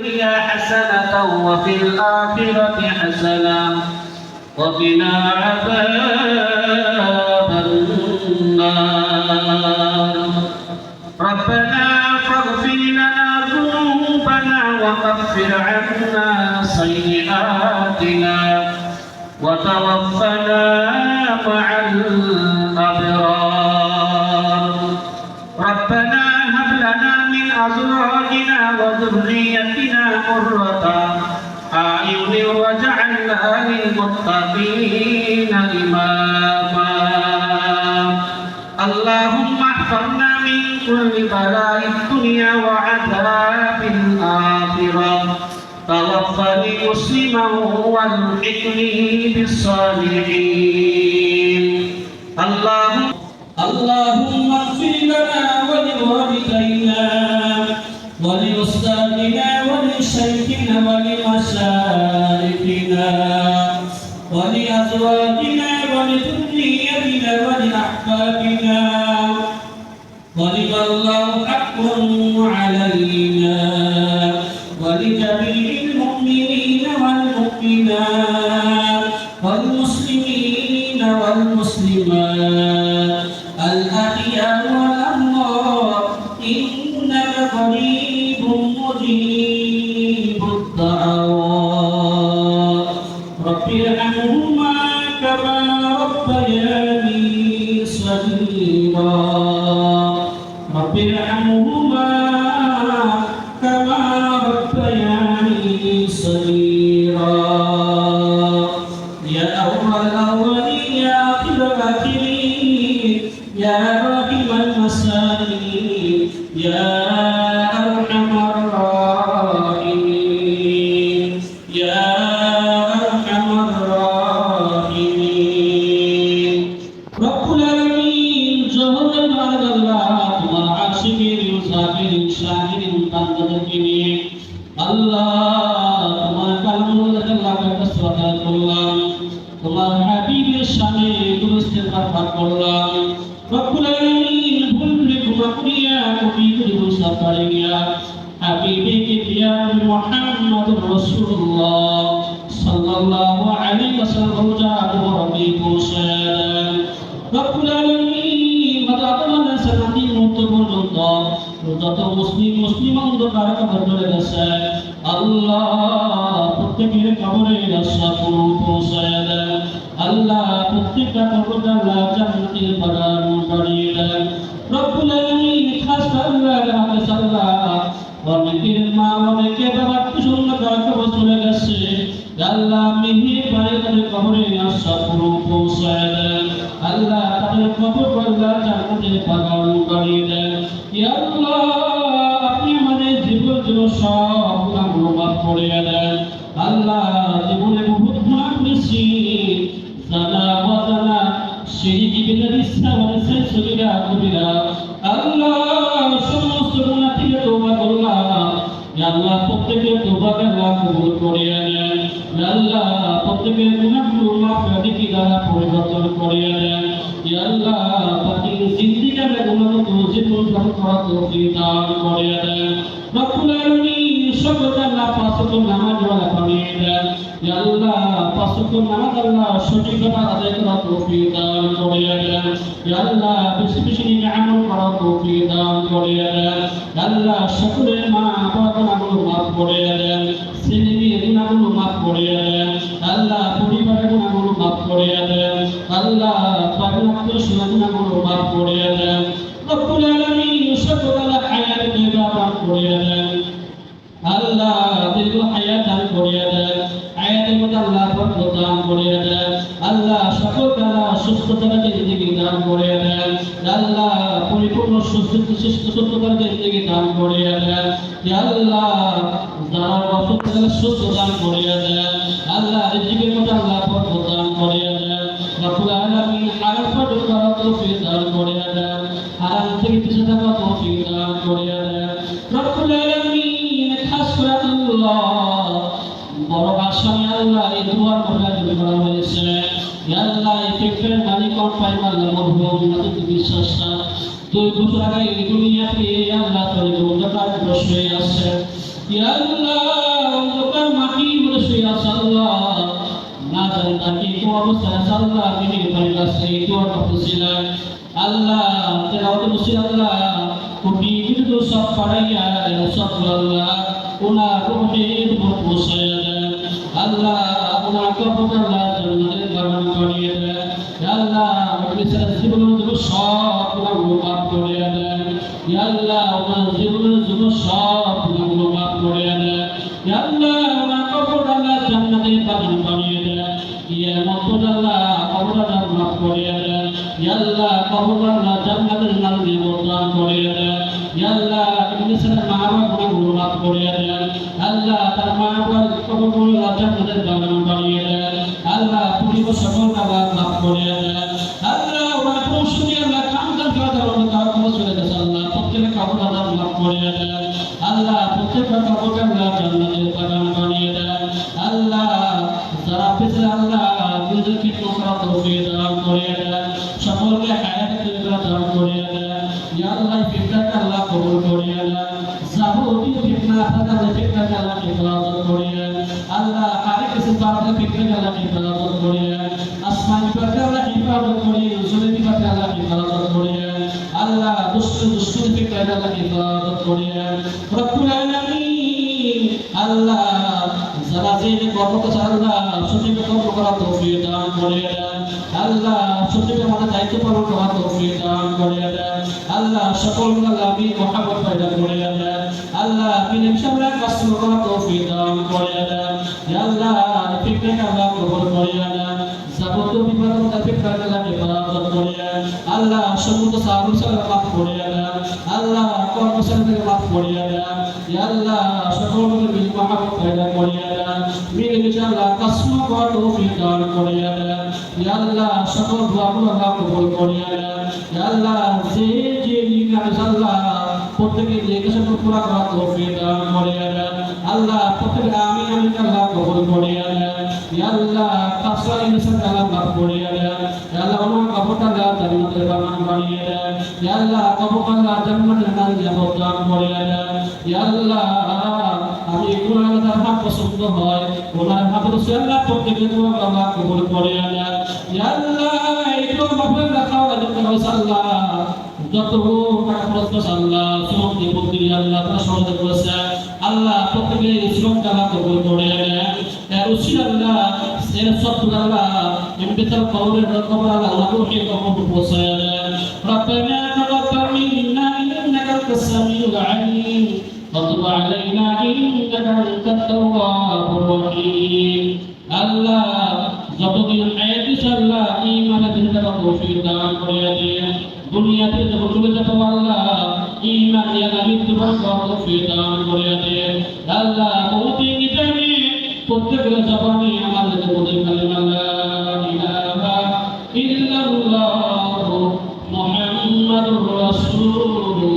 حسنة وفي الآخرة حسنة وقنا عذاب النار ربنا فاغفر لنا ذنوبنا وكفر عنا سيئاتنا وتوفنا مع الأبرار ربنا هب لنا من أزواجنا وذريتنا قرة أعين واجعلنا للمتقين إماما اللهم احفظنا من كل بلاء الدنيا وعذاب الآخرة توفني مسلما والحقني بالصالحين اللهم اغفر لنا ولوالدينا ولأستاذنا ولشيخنا ولمشايخنا ولأزواجنا ولذريتنا ولأحبابنا ولمن له حق علينا ولجميع المؤمنين والمؤمنات والمسلمين والمسلمات الأحياء والأموات إنك قريب مجيب الدعوات رب ارحمهما كما ربياني صغيرا رب ارحمهما كما ربياني صغيرا يا أول الأولين يا آخر الآخرين يا راحم المساكين يا أرحم الراحمين يا أرحم الراحمين رب العالمين جهر بعد الله তোমার আশিকের মুসাফির শাহিদিন বান্দাদেরকে নিয়ে আল্লাহ তোমার কালামুল্লাহ আল্লাহকে ইসতিগফার করলাম তোমার হাবিবের শানে ইস্তিগফার করলাম রব্বুল আলামিন ভুল ভুলে ক্ষমা করিয়া কবি গুনাহ করিয়া হাবিবে কিয়া মুহাম্মদুর রাসূলুল্লাহ সাল্লাল্লাহু আলাইহি ওয়াসাল্লাম জাদু রব্বি কুশাদ রব্বুল আলামিন মাদাদানা সানাতি মুত পর্যন্ত যত মুসলিম অন্ধকার কবর ধরে গেছে আল্লাহ প্রত্যেকের কবরে রাস্তা পৌঁছায় দেন আল্লাহ প্রত্যেকটা কবরকে আল্লাহ জান্নাতের বাগান বানিয়ে দেন রব্বুল আলামিন খাস আল্লাহ রাহমত সাল্লাহ অনেকের মা অনেকে বাবা শূন্য কবর চলে গেছে আল্লাহ মেহেরবানি করে কবরে রাস্তা পৌঁছায় দেন আল্লাহ তাদের কবর আল্লাহ জান্নাতের বাগান বানিয়ে দেন ইয়া আল্লাহ আপনি আমাদের জীবন সব গুনাহগুলো মাফ করে দেন আল্লাহ জীবনে বহুত গুনাহ করেছি জানা অজানা শিরক বিদআত ইসলামের সগীরা কবিরা আল্লাহ সমস্ত গুনাহ থেকে তওবা করলাম ইয়া আল্লাহ প্রত্যেকের তওবাকে আল্লাহ কবুল করে নেন ইয়া আল্লাহ প্রত্যেকের গুনাহগুলো মাফ করে দ্বারা পরিবর্তন করে নেন ইয়া আল্লাহ বাকি জিন্দেগিতে গুনাহকে জীবন ধ্বংস করা তৌফিক দান করে দেন রব্বুল আলামিন সকলকে আল্লাহ পাঁচ ওয়াক্ত নামাজ ওয়ালা বানিয়ে দেন ইয়া আল্লাহ পাঁচ ওয়াক্ত নামাজ আল্লাহ সঠিকভাবে আদায় করার তৌফিক দান করে দেন ইয়া আল্লাহ বেশি বেশি আমল করার তৌফিক দান করে দেন আল্লাহ সকলের মা বাবার গুনাহগুলো মাফ করে দেন ছেলে মেয়ের গুনাহগুলো মাফ করে দেন আল্লাহ পরিবারের গুনাহগুলো মাফ করে দেন আল্লাহ পাগলাত্মীয় গুনাহগুলো মাফ করে দেন রব্বুল আলামিন সকল হায়াত দান করে দেন আল্লাহ দীর্ঘ হায়াত দান করে দেন হায়াতের মধ্যে আল্লাহ বরকত দান করে দেন আল্লাহ সকল কালা সুস্থতার জিন্দেগি দান করে দেন আল্লাহ পরিপূর্ণ সুস্থতার জিন্দেগি দান করে দেন ইয়া আল্লাহ যারা অসুস্থ সুস্থ দান করে দেন আল্লাহ রিজিকের মধ্যে আল্লাহ বরকত দান করে দেন রব্বুল আলামিন হারাম থেকে করার তৌফিক দান করে দেন হারাম থেকে পিছে থাকা তৌফিক দান করে দেন রব্বুল আলামিন খাস করে আল্লাহ বড় আসামি আল্লাহ এই দুয়ার মধ্যে জড়িত করা হয়েছে ইয়া আল্লাহ এই ফিক্রের মালিক কোন পায় আল্লাহ মরহুম নাতি বিশ্বাসা 2 বছর আগে এই দুনিয়াতে আল্লাহ তাআলা অন্ধকার বসে আছে ইয়া আল্লাহ অন্ধকার মাটি বলে শুয়ে আছে আল্লাহ, না জানি তার কি কোন অবস্থা আছে আল্লাহ, তিনি তোমার কাছে এই দোয়া করতেছিলেন আল্লাহ, তেলাওয়াত করছি আল্লাহ, কোটি বিরুদ্ধ সব পাড়াইয়া সব আল্লাহ ওনার রোহের উপর পৌঁছাইয়া দেন আল্লাহ, ওনার কবর আল্লাহ জান্নাতের বাগান বানিয়ে দেন আল্লাহ, ওনার সারা জীবনের জন্য সব গুনাহগুলো মাফ করে দেন আল্লাহ, ওনার জীবনের জন্য সব গুনাহগুলো মাফ করে দেন আল্লাহ, ওনার কবর আল্লাহ জান্নাতের বাগান বানিয়ে দেন কিয়ামত আল্লাহ কবর আল্লাহ মাফ করে দেন আল্লাহ, কবর আল্লাহ জান্নাতের নামে বরদান করে দেন আল্লাহ, ইবনে সালাম মা-বাবার গুনাহগুলো মাফ করে দেন আল্লাহ, তার মা-বাবার কবর আল্লাহ জান্নাতের বাগান বানিয়ে দেন আল্লাহ, পরিবার সকল আল্লাহ মাফ করে দেন আল্লাহ, ওনার পৌঁছুনি আল্লাহ কামদান কাজা আল্লাহ কবর চলে গেছে আল্লাহ, প্রত্যেকের কবর আল্লাহ মাফ করে দেন আল্লাহ, প্রত্যেকের কবর আল্লাহ জান্নাতের বাগান বানিয়ে দেন আল্লাহ, যারা পেছে আল্লাহ নিজের খিদমত করার তৌফিক দান করে দেন, সকলকে হায়াতের দান করে দেন ইয়া আল্লাহ, ফিতনাকে আল্লাহ কবুল করে দেন, যাবতীয় ফিতনা ফাসাদ ফিতনাকে আল্লাহ হেফাজত করে দেন আল্লাহ, আরে কিছু বাতিল ফিতনাকে আল্লাহ হেফাজত করে দেন, আসমানি পাকে আল্লাহ হেফাজত করে দেন, জমিনি পাকে আল্লাহ হেফাজত করে দেন আল্লাহ, দুষ্ট ফিতনাকে আল্লাহ হেফাজত করে দেন রব্বুল আলামিন আল্লাহ, যারা যে কর্ম করছে আল্লাহ সঠিক কর্ম করার তৌফিক দান করে দেন আল্লাহ, সঠিক আমাদের দায়িত্ব পালন করার তৌফিক দান করে দেন আল্লাহ, সকল আল্লাহ আমি মহব্বত পয়দা করে দেন আল্লাহ, আপনি ইনশাআল্লাহ কষ্ট করার তৌফিক দান করে দেন আল্লাহ, ফিতনাকে আল্লাহ কবুল করে দেন, যাবতীয় বিপদ ফিতনা আল্লাহ হেফাজত করে দেন আল্লাহ, সমস্ত সাহাবী সাল্লাল্লাহু মাফ করে দেন আল্লাহ, কর্মচারীদের মাফ করে দেন আল্লাহ, সকলকে মিল মহব্বত পয়দা করে দেন, মিলেমিশে আল্লাহ কসম করার তৌফিক দান করে দেন আল্লাহ, সকল দোয়াগুলো আল্লাহ কবুল করে দেন আল্লাহ, যে যে নিকাশ আল্লাহ প্রত্যেকের নিকাশ পুরা করার তৌফিক দান করে দেন আল্লাহ, প্রত্যেক আমিন আমিন আল্লাহ কবুল করে দেন আল্লাহ, কাসরা ইনসান আল্লাহ মাফ করে দেন আল্লাহ, ওনার কবরটা আল্লাহ জান্নাতের বাগান বানিয়ে দেন আল্লাহ, কবর আল্লাহ জান্নাতের নামে বরদান করে দেন আল্লাহ, আমি কোরআন তার হক পছন্দ হয় ওনার হাতে তো আল্লাহ প্রত্যেকের দোয়া আল্লাহ কবুল করে দেন আল্লাহ, এই দোয়া মাফের রাখা আল্লাহ, যত টাকা খরচ করছে আল্লাহ শ্রম দিয়ে প্রতি আল্লাহ তারা সহজে করেছে আল্লাহ, প্রত্যেকের শ্রমটা আল্লাহ কবুল করে দেন উসির আল্লাহ, এর সব আল্লাহ ইমতিসাল কবরের কবর আল্লাহ রূহে কবর পৌঁছায় দেন রব্বানা তাকাব্বাল মিন্না ইন্নাকা আনতাস সামিউল আলিম وتب علينا إنك أنت التواب الرحيم আল্লাহ, যতদিন হায়াত আছে আল্লাহ ঈমানের দিকে তৌফিক দান করে দেন, দুনিয়াতে যখন চলে যাব আল্লাহ ঈমান নিয়ে মৃত্যুবরণ করার তৌফিক দান করে দেন আল্লাহ, মৌতে নিজামে প্রত্যেকের জবানে আমাদের বলে কালিমা লা ইলাহা ইল্লাল্লাহ মুহাম্মাদুর রাসূলুল্লাহ